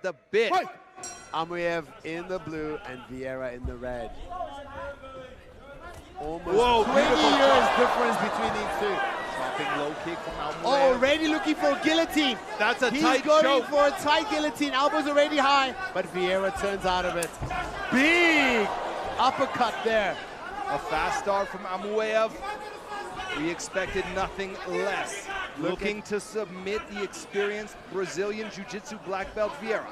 The bit. Amuev in the blue and Vieira in the red. Almost Whoa, 20 years difference between these two. Dropping low kick from Amuev. Already looking for a guillotine. That's a He's tight going choke. for a tight guillotine. Elbow's already high, but Vieira turns out of it. Big uppercut there. A fast start from Amuev. We expected nothing less. Looking to submit the experienced Brazilian Jiu-Jitsu black belt Vieira.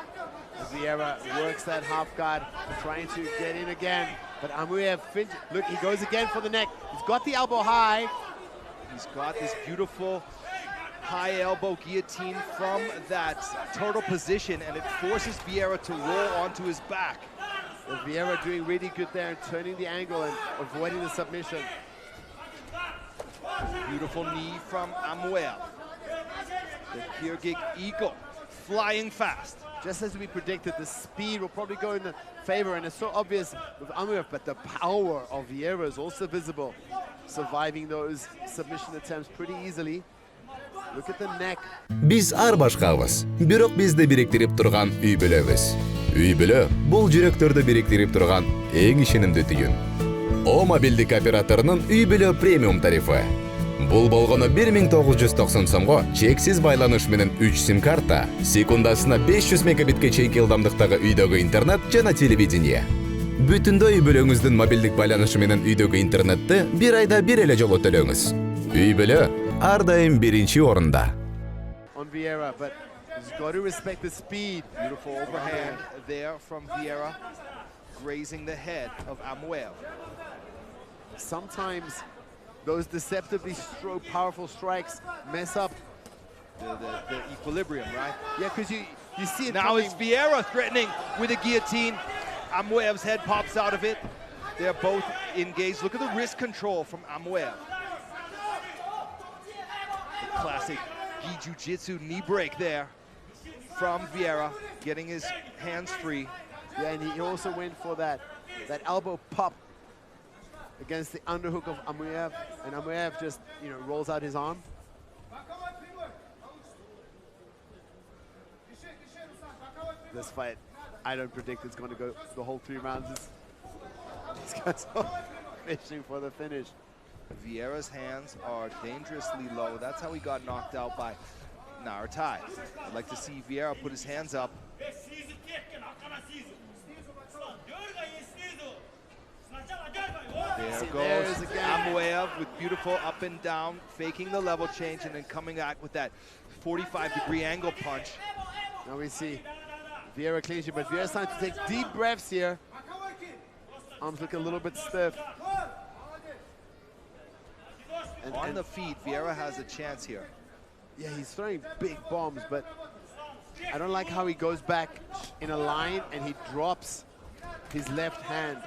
Vieira works that half guard, trying to get in again. But Amuev, look, he goes again for the neck. He's got the elbow high. He's got this beautiful high elbow guillotine from that turtle position, and it forces Vieira to roll onto his back. But Vieira doing really good there and turning the angle and avoiding the submission. Beautiful knee from Amuev. The Kyrgyz Eagle, flying fast. Just as we predicted, the speed will probably go in the favor, and it's so obvious with Amuev, but the power of Vieira is also visible, surviving those submission attempts pretty easily. Look at the neck. Biz ар башкабыз, бирок бизди бириктирип турган үй бүлөбүз. Үй бүлө бул жүрөктөрдү бириктирип турган эң ишенимдүү түйүн. О мобилдик операторунун үй бүлө премиум тарифы. Бул болгону 1990 сомго чексиз байланыш менен 3 сим-карта, секундасына 500 мегабитке чейинки ылдамдыктагы үйдөгү интернет жана телевидение. Бүтүндөй үй бүлөңүздүн мобилдик байланышы менен үйдөгү интернетти бир айда бир эле жолу төлөңүз. Үй бүлө ар дайым биринчи орунда. On Vieira, but he's got to respect the speed. Beautiful overhand there from Vieira, grazing the head of Amuev. Sometimes those deceptively powerful strikes mess up The equilibrium, right? Yeah, because you see it now coming. it's Vieira threatening with a guillotine. Amuev's head pops out of it. They're both engaged. Look at the wrist control from Amuev. The classic gi jiu-jitsu knee break there from Vieira, getting his hands free. Yeah, and he also went for that elbow pop against the underhook of Amuev, and Amuev just, rolls out his arm. This fight, I don't predict it's going to go the whole 3 rounds. These guys are fishing for the finish. Vieira's hands are dangerously low. That's how he got knocked out by Naratai. I'd like to see Vieira put his hands up. There goes Amuev with beautiful up and down, faking the level change and then coming back with that 45-degree angle punch. Now we see Vieira clinching, but Vieira's trying to take deep breaths here. Arms look a little bit stiff. On the feet, Vieira has a chance here. Yeah, he's throwing big bombs, but I don't like how he goes back in a line and he drops his left hand.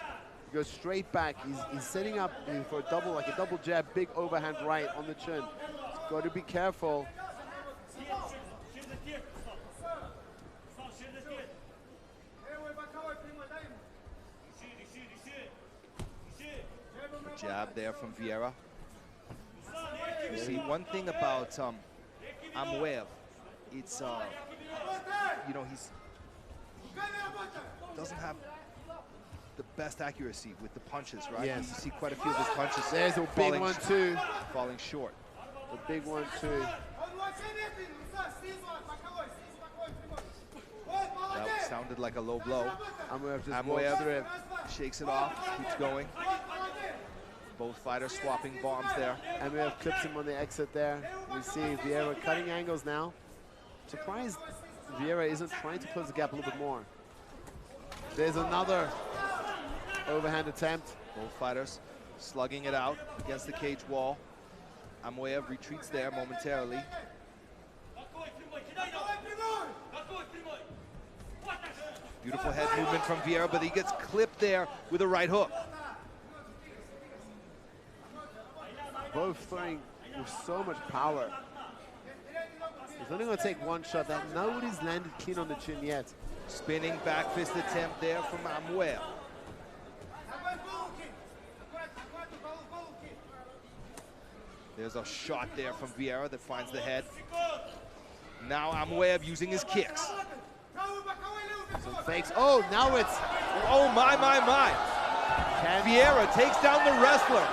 He goes straight back. He's setting up for a double jab, big overhand right on the chin. He's got to be careful. Jab there from Vieira. You see, one thing about Amuev, it's he's doesn't have the best accuracy with the punches, right? Yes. You see quite a few of his punches. There's a big one too. Falling short. A big one too. That sounded like a low blow. Amuev shakes it off, keeps going. Both fighters swapping bombs there. Amuev clips him on the exit there. We see Vieira cutting angles now. Surprised Vieira isn't trying to close the gap a little bit more. There's another overhand attempt. Both fighters slugging it out against the cage wall. Amuev retreats there momentarily. Beautiful head movement from Vieira, but he gets clipped there with a right hook. Both throwing with so much power. He's only going to take one shot. That nobody's landed clean on the chin yet. Spinning back fist attempt there from Amuev. There's a shot there from Vieira that finds the head. Now Amuev using his kicks. Some fakes. Oh, now it's... Oh, my. Vieira takes down the wrestler.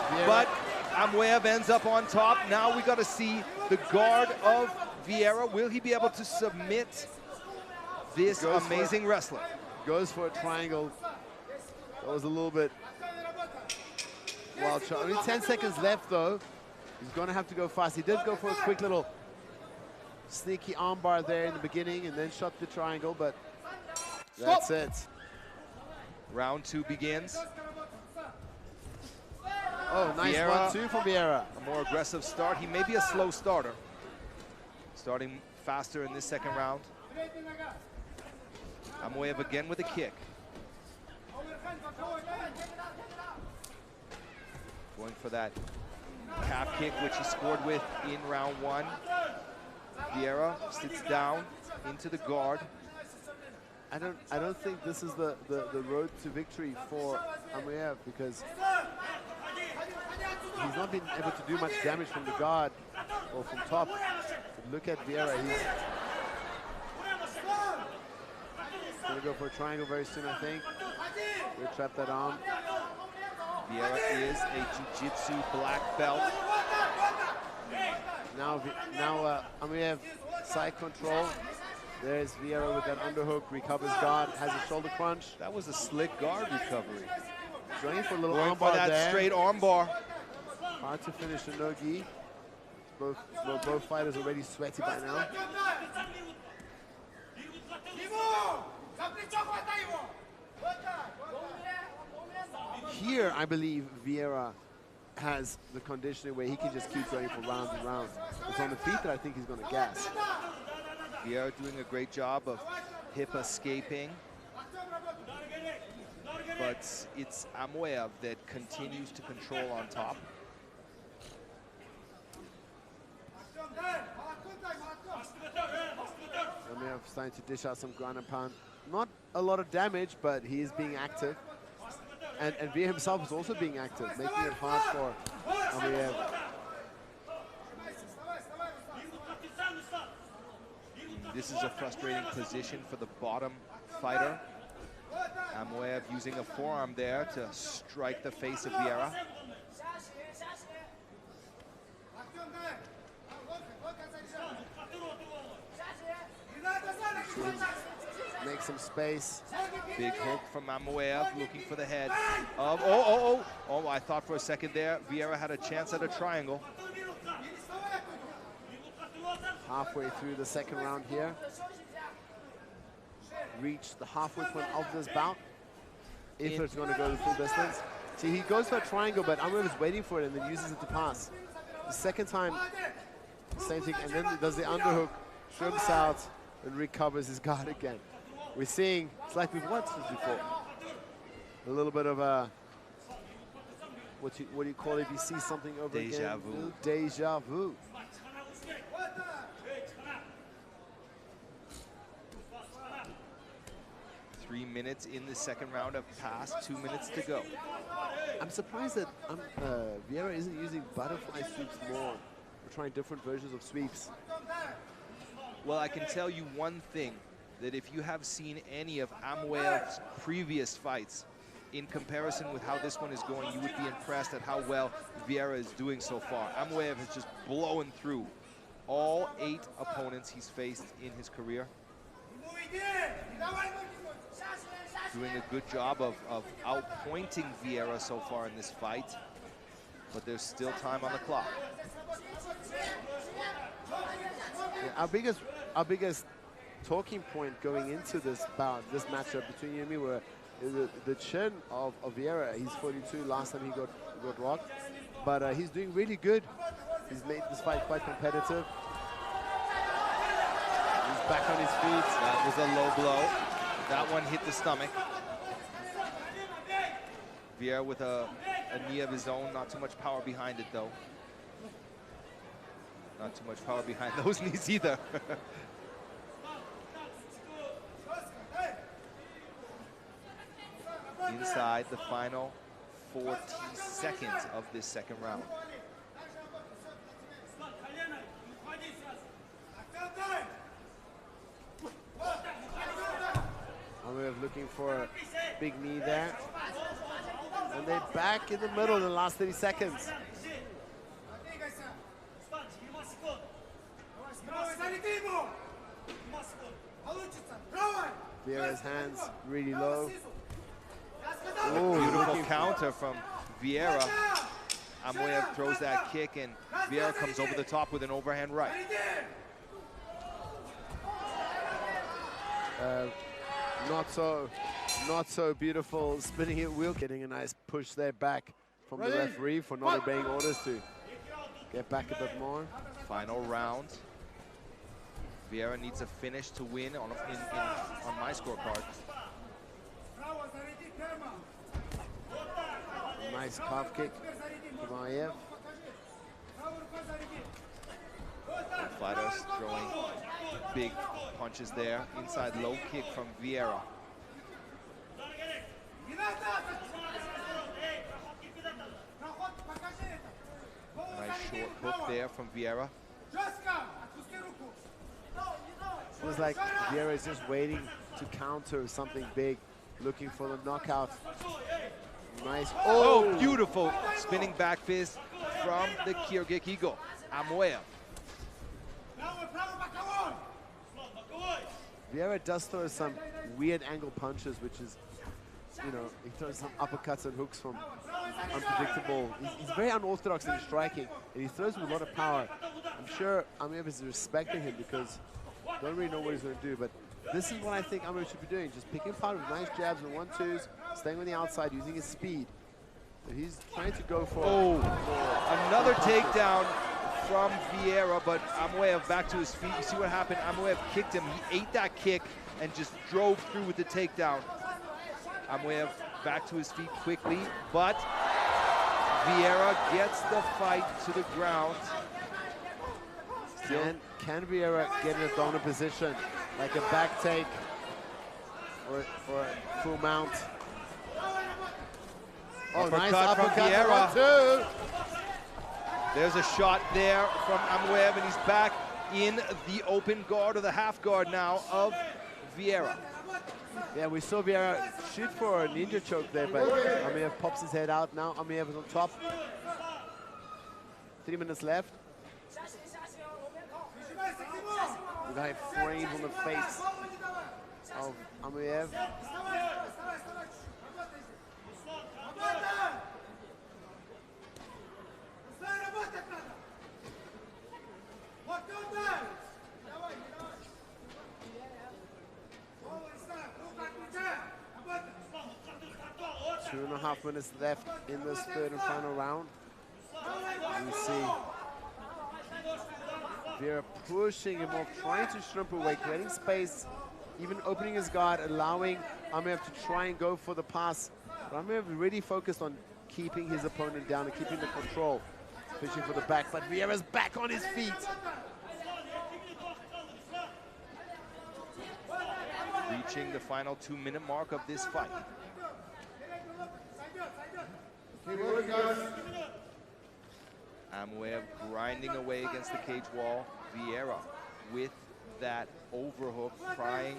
Vieira. But Amuev ends up on top. Now we got to see the guard of Vieira. Will he be able to submit this amazing wrestler? Goes for a triangle. That was a little bit wild shot. Only 10 seconds left, though. He's going to have to go fast. He did go for a quick little sneaky armbar there in the beginning and then shot the triangle, but that's it. Round 2 begins. Oh, nice Vieira, 1-2 from Vieira. A more aggressive start. He may be a slow starter. Starting faster in this second round. Amuev again with a kick. Going for that calf kick, which he scored with in round 1. Vieira sits down into the guard. I don't think this is the road to victory for Amuev, because he's not been able to do much damage from the guard or from top. But look at Vieira. He's going to go for a triangle very soon, I think. We'll trap that arm. Vieira is a jiu-jitsu black belt. Now Amuev side control. There's Vieira with that underhook, recovers guard, has a shoulder crunch. That was a slick guard recovery. Going for a little Going armbar for that there. straight armbar. Hard to finish the no-gi. Both fighters already sweaty by now. Here, I believe Vieira has the conditioning where he can just keep going for rounds and rounds. It's on the feet that I think he's going to gas. Vieira doing a great job of hip escaping. But it's Amuev that continues to control on top. Amuev starting to dish out some ground and pound. Not a lot of damage, but he is being active. And Vieira himself is also being active, making it hard for Amuev. This is a frustrating position for the bottom fighter. Amuev using a forearm there to strike the face of Vieira. Make some space. Big hook from Amuev, looking for the head of, oh, I thought for a second there Vieira had a chance at a triangle. Halfway through the second round here. Reach the halfway point of this bout. If it's going to go the full distance. See, he goes for a triangle, but Amuev is waiting for it and then uses it to pass. The second time, same thing, and then does the underhook, shrimps out, and recovers his guard again. We're seeing, it's like we've watched this before. A little bit of a, what do you call it if you see something over again? Deja vu. Deja vu. Three minutes in the second round have passed, 2 minutes to go. I'm surprised that Vieira isn't using butterfly sweeps more. We're trying different versions of sweeps. Well, I can tell you one thing, that if you have seen any of Amuev's previous fights, in comparison with how this one is going, you would be impressed at how well Vieira is doing so far. Amuev has just blown through all 8 opponents he's faced in his career. Doing a good job of outpointing Vieira so far in this fight, but there's still time on the clock. Yeah, our biggest talking point going into this bout, this matchup between you and me, were the chin of Vieira. He's 42. Last time he got rocked, but he's doing really good. He's made this fight quite competitive. He's back on his feet. That was a low blow. That one hit the stomach. Vieira with a knee of his own. Not too much power behind it, though. Not too much power behind those knees either. Inside the final 40 seconds of this second round. Amuev looking for a big knee there. And they're back in the middle in the last 30 seconds. Vieira's hands really low. Ooh, beautiful counter from Vieira. Amuev throws that kick and Vieira comes over the top with an overhand right. Not so beautiful spinning hit wheel. Getting a nice push there back from the referee for not obeying orders to get back a bit more. Final round. Vieira needs a finish to win on my scorecard. Nice calf kick from Amuev. Fighters throwing big punches there. Inside low kick from Vieira. Nice short hook there from Vieira. It was like Vieira is just waiting to counter something big, looking for the knockout. Nice. Oh, beautiful spinning back fist from the Kyrgyz Eagle, Amuev. Vieira does throw some weird angle punches, which is, you know, he throws some uppercuts and hooks from unpredictable. He's very unorthodox in his striking, and he throws with a lot of power. I'm sure Amuev is respecting him because don't really know what he's going to do, but this is what I think Amuev should be doing, just picking apart with nice jabs and 1-2s, staying on the outside, using his speed. But he's trying to go for... Another takedown from Vieira, but Amuev back to his feet. You see what happened? Amuev kicked him. He ate that kick and just drove through with the takedown. Amuev back to his feet quickly, but Vieira gets the fight to the ground. Can Vieira get in a dominant position, like a back take or a full mount? Oh, nice uppercut from Vieira. There's a shot there from Amuev, and he's back in the open guard or the half guard now of Vieira. Yeah, we saw Vieira shoot for a ninja choke there, but Amuev pops his head out. Now Amuev is on top. 3 minutes left. The guy frames on the face of Amuev. Two and a half minutes left in this third and final round. You see Vieira pushing him off, trying to shrimp away, creating space, even opening his guard, allowing Amuev to try and go for the pass. But Amuev really focused on keeping his opponent down and keeping the control, fishing for the back. But Vieira's back on his feet. Reaching the final 2-minute mark of this fight. Amuev grinding away against the cage wall. Vieira with that overhook, prying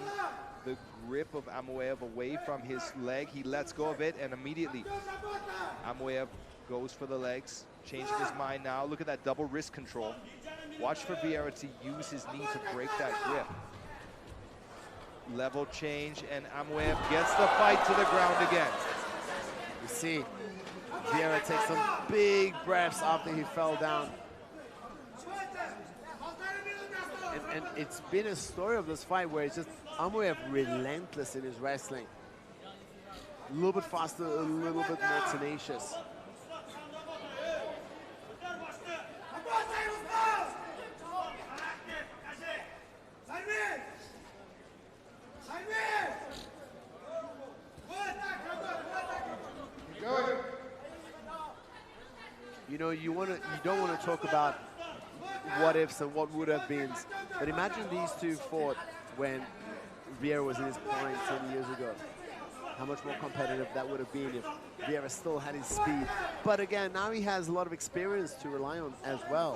the grip of Amuev away from his leg. He lets go of it, and immediately Amuev goes for the legs, changing his mind now. Look at that double wrist control. Watch for Vieira to use his knee to break that grip. Level change, and Amuev gets the fight to the ground again. You see, Vieira takes some big breaths after he fell down. And it's been a story of this fight where it's just Amuev relentless in his wrestling. A little bit faster, a little bit more tenacious. You know, you don't want to talk about what ifs and what would have been, but imagine these two fought when Vieira was in his prime 10 years ago. How much more competitive that would have been if Vieira still had his speed. But again, now he has a lot of experience to rely on as well.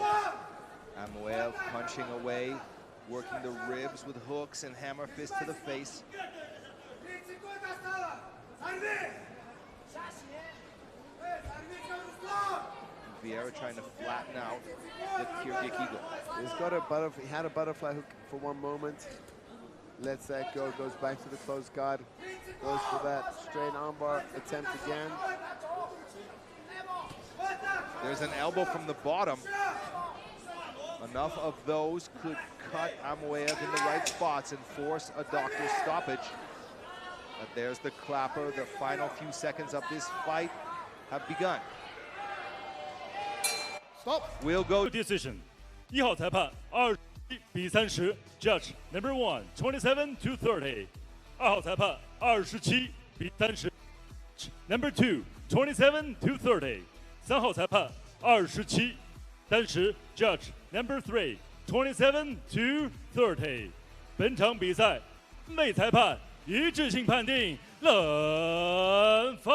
Amuev punching away, working the ribs with hooks and hammer fist to the face. Vieira trying to flatten out the Kyrgyz eagle. He had a butterfly hook for one moment. Lets that go, goes back to the closed guard. Goes for that straight armbar attempt again. There's an elbow from the bottom. Enough of those could cut Amuev in the right spots and force a doctor's stoppage. But there's the clapper. The final few seconds of this fight have begun. Stop. We'll go decision. 1号裁判21比30 ，Judge number 1 27-30。2号裁判27比30 ，Number 2 27-30。3号裁判27-30 ，Judge number 3 27-30。本场比赛，3位裁判一致性判定，冷分。